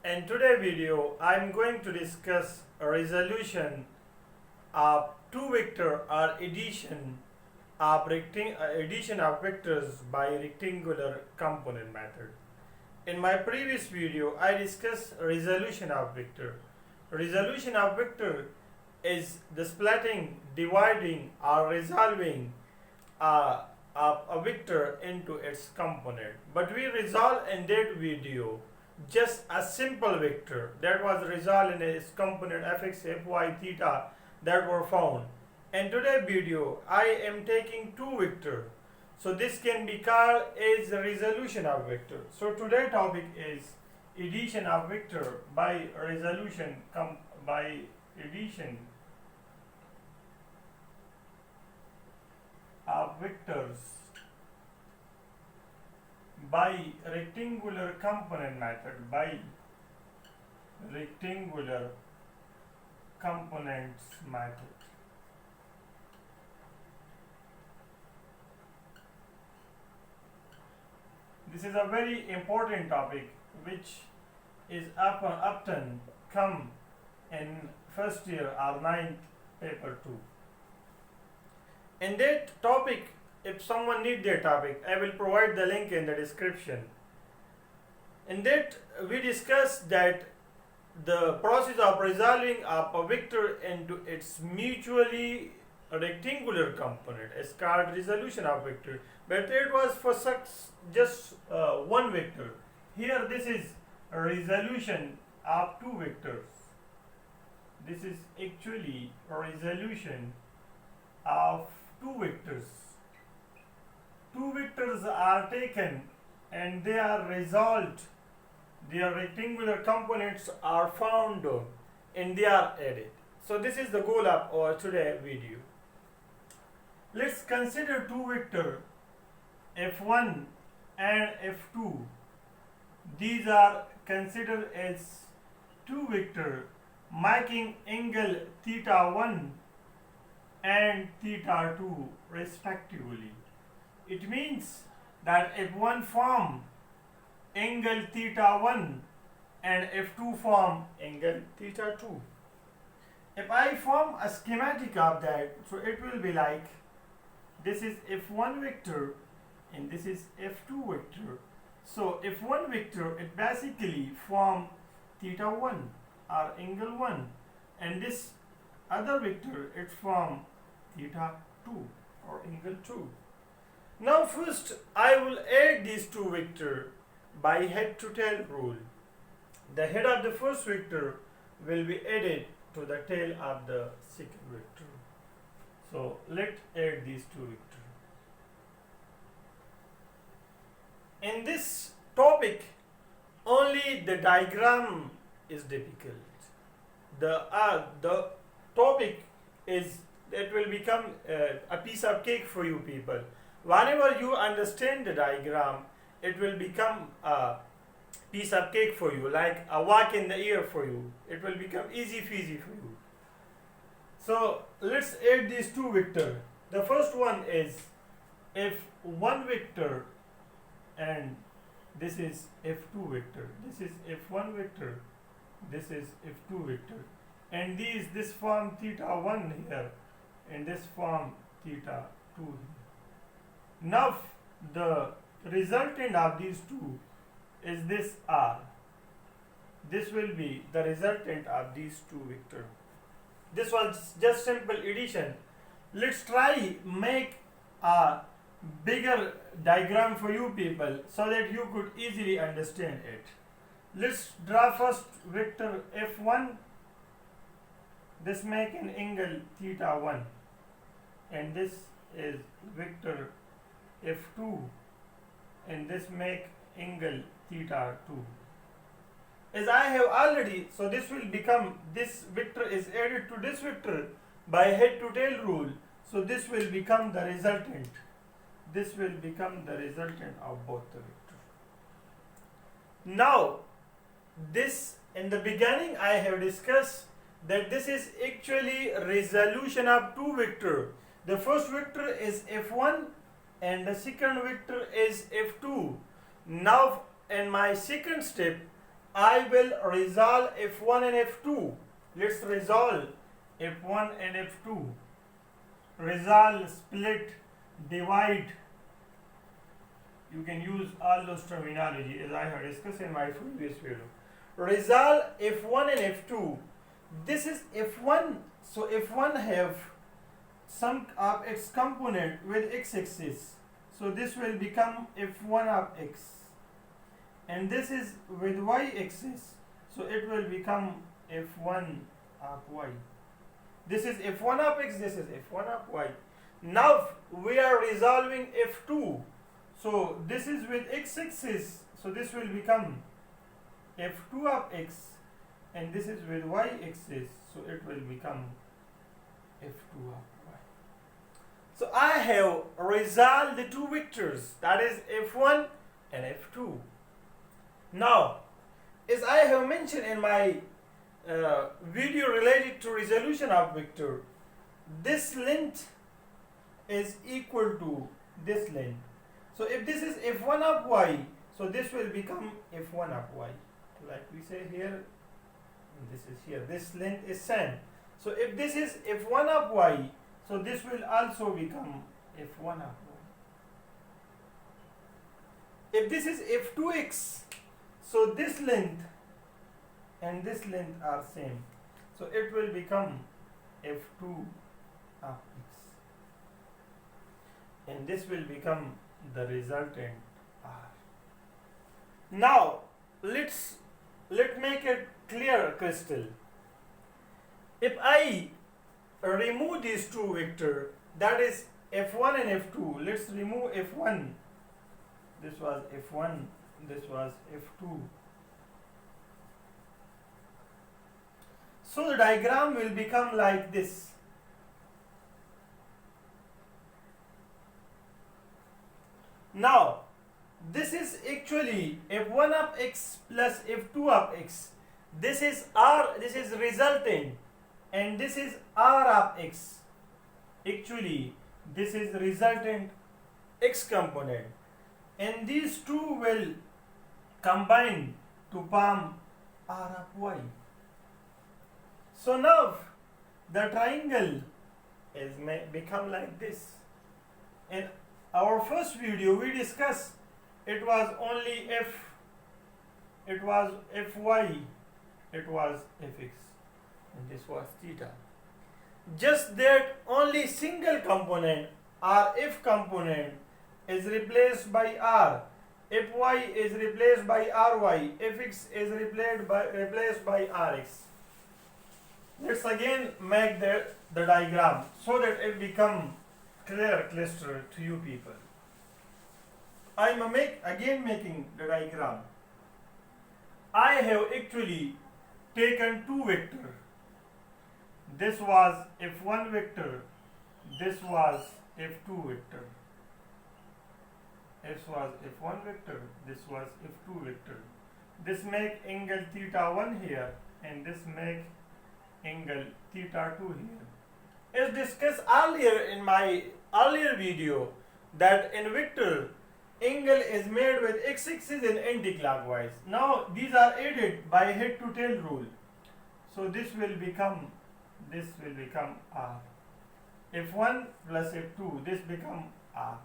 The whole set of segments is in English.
In today's video, I am going to discuss a resolution of two vector or addition of addition of vectors by rectangular component method. In my previous video, I discussed resolution of vector. Resolution of vector is the splitting, dividing, or resolving a vector into its component. But we resolve in that video just a simple vector that was resolved in its component fx, fy, theta that were found. In today's video, I am taking two vectors. So this can be called as the resolution of vector. So today's topic is addition of vector by resolution by addition of vectors by rectangular component method, by rectangular components method. This is a very important topic which is often come in first year or ninth paper 2. In that topic, if someone needs that topic, I will provide the link in the description. In that, we discussed that the process of resolving a vector into its mutually rectangular component is called resolution of vector. But it was for just one vector. Here, this is a resolution of two vectors. This is actually a resolution of two vectors. Two vectors are taken and they are resolved. Their rectangular components are found and they are added. So this is the goal of our today's video. Let's consider two vectors f1 and f2. These are considered as two vectors making angle theta 1 and theta 2 respectively. It means that if one form angle theta 1 and f2 form angle theta 2. If I form a schematic of that, so it will be like this is f1 vector and this is f2 vector. So f1 vector, it basically form theta 1 or angle 1, and this other vector it form theta 2 or angle 2. Now first I will add these two vectors by head to tail rule. The head of the first vector will be added to the tail of the second vector. So let's add these two vectors. In this topic, only the diagram is difficult. The topic is that will become a piece of cake for you people. Whenever you understand the diagram, it will become a piece of cake for you, like a walk in the air for you. It will become easy peasy for you. So let's add these two vectors. The first one is f1 vector and this is f2 vector. This is f1 vector. This is f2 vector. And this form theta 1 here and this form theta 2 here. Now the resultant of these two is this R. This will be the resultant of these two vectors. This was just simple addition. Let's try make a bigger diagram for you people so that you could easily understand it. Let's draw first vector f1. This make an angle theta 1 and this is vector f2 and this make angle theta 2. As I have already, so this will become, this vector is added to this vector by head to tail rule. So this will become the resultant. This will become the resultant of both the vectors. Now, this in the beginning I have discussed that this is actually resolution of two vectors. The first vector is f1 and the second vector is f2. Now in my second step I will resolve f1 and f2. Let's resolve f1 and f2. Resolve, split, divide. You can use all those terminology as I have discussed in my previous video. Resolve f1 and f2. This is f1. So f1 have some of its component with x-axis. So this will become f1 of x. And this is with y-axis. So it will become f1 of y. This is f1 of x, this is f1 of y. Now we are resolving f2. So this is with x-axis. So this will become f2 of x. And this is with y-axis. So it will become f2 of y. So I have resolved the two vectors, that is f1 and f2. Now, as I have mentioned in my video related to resolution of vector, this length is equal to this length. So if this is f1 of y, so this will become f1 of y. Like we say here, this is here, this length is same. So if this is f1 of y, so this will also become f1 of y. If this is f2x, so this length and this length are same. So it will become f2 of x. And this will become the resultant r. Now let's make it clear crystal. If I remove these two vectors, that is f1 and f2, let's remove f1. This was f1, this was f2. So the diagram will become like this. Now this is actually f1 of x plus f2 of x. This is r, this is resultant, and this is r of x. Actually this is resultant x component, and these two will combine to form r of y. So now the triangle is become like this. In our first video we discussed it was only f, it was fy, it was fx, and this was theta. Just that only single component or f component is replaced by r, fy is replaced by ry, fx is replaced by rx. Let's again make the diagram so that it become clear cluster to you people. I am making the diagram. I have actually taken two vectors. This was f1 vector, this was f2 vector. This was f1 vector, this was f2 vector. This make angle theta 1 here, and this make angle theta 2 here. As discussed earlier in my earlier video, that in vector angle is made with x-axis and anti-clockwise. Now these are added by head to tail rule. So this will become r. f1 plus f2, this become r.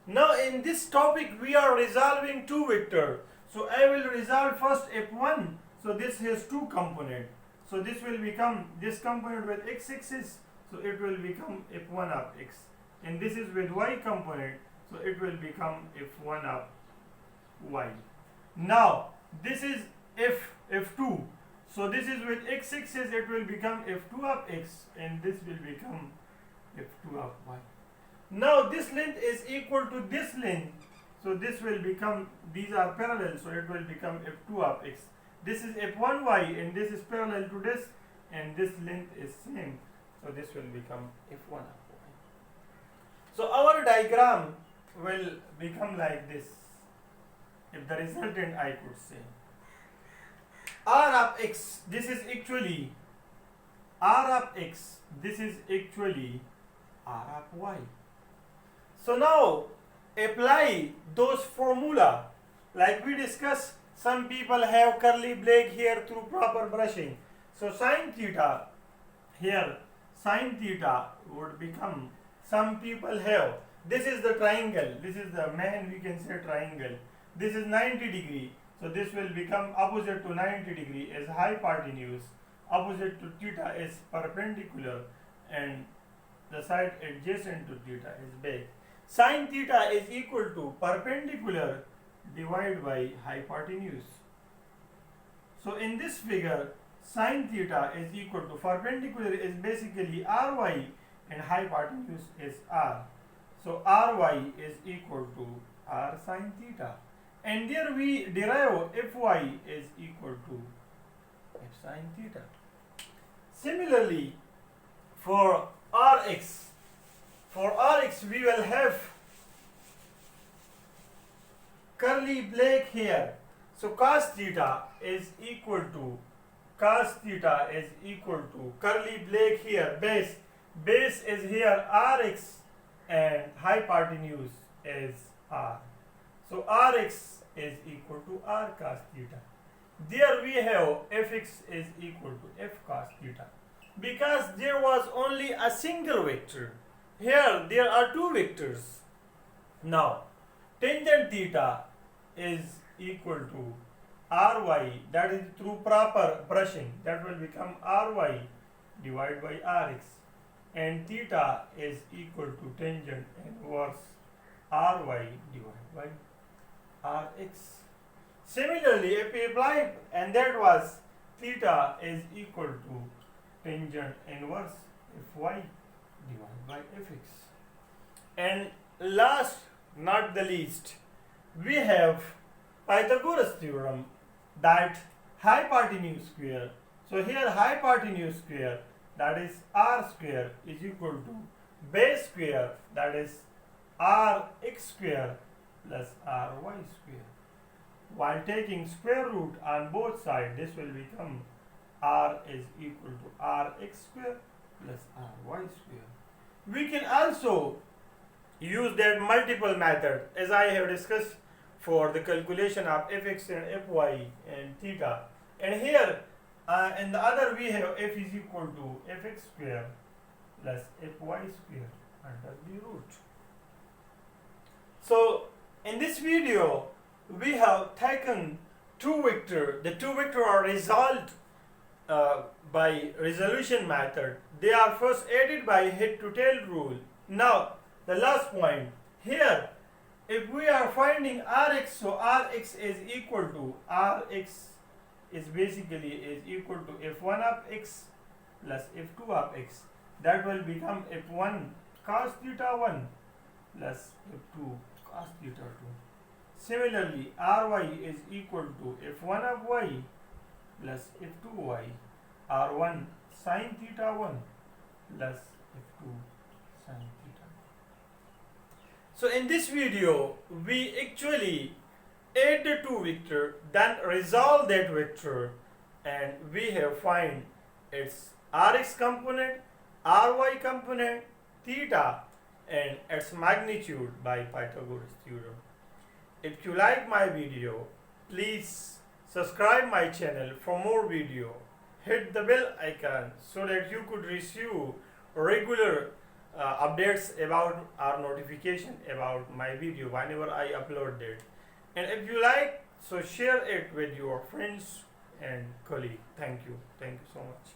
Now in this topic we are resolving two vectors. So I will resolve first f1. So this has two components. So this will become this component with x-axis. So it will become f1 of x. And this is with y component. So it will become f1 of y. Now this is f2. So this is with x-axis, it will become f2 of x, and this will become f2 of y. Now this length is equal to this length. So this will become, these are parallel, so it will become f2 of x. This is f1y, and this is parallel to this, and this length is same. So this will become f1 of y. So our diagram will become like this, if the resultant I could say. R of x, this is actually R of x, this is actually R of y. So now apply those formula like we discussed Some people have curly black hair through proper brushing. So sin theta here, sin theta would become, some people have, this is the triangle, this is the main, we can say triangle, this is 90 degree, so this will become opposite to 90 degree is hypotenuse, opposite to theta is perpendicular, and the side adjacent to theta is back. Sin theta is equal to perpendicular divided by hypotenuse. So in this figure, sin theta is equal to, perpendicular is basically ry and hypotenuse is r. So ry is equal to r sin theta. And there we derive fy is equal to f sin theta. Similarly, for rx we will have curly black hair. So cos theta is equal to curly black hair, base is here rx and hypotenuse is r. So rx is equal to r cos theta. There we have fx is equal to f cos theta. Because there was only a single vector, here there are two vectors. Now tangent theta is equal to ry, that is through proper brushing, that will become ry divided by rx, and theta is equal to tangent inverse ry divided by rx. Similarly, if we apply, and that was theta is equal to tangent inverse fy divided by fx. And last not the least, we have Pythagoras theorem that hypotenuse square. So here hypotenuse square, that is r square, is equal to base square, that is rx square plus ry square. While taking square root on both sides, this will become r is equal to rx square plus ry square. We can also use that multiple method as I have discussed for the calculation of fx and fy and theta. And here in the other we have f is equal to fx square plus fy square under the root. So in this video we have taken two vectors. The two vectors are resolved by resolution method. They are first added by head to tail rule. Now the last point here, if we are finding rx, so rx is equal to, rx is basically is equal to f1 of x plus f2 of x. That will become f1 cos theta 1 plus f2 cos theta 2. Similarly, ry is equal to f1 of y plus f2y, r1 sin theta 1 plus f2 sin theta. So in this video, we actually add the two vectors, then resolve that vector, and we have find its rx component, ry component, theta, and its magnitude by Pythagoras theorem. If you like my video, please subscribe my channel for more video. Hit the bell icon so that you could receive regular updates about our notification about my video whenever I upload it. And if you like, so share it with your friends and colleagues. Thank you so much.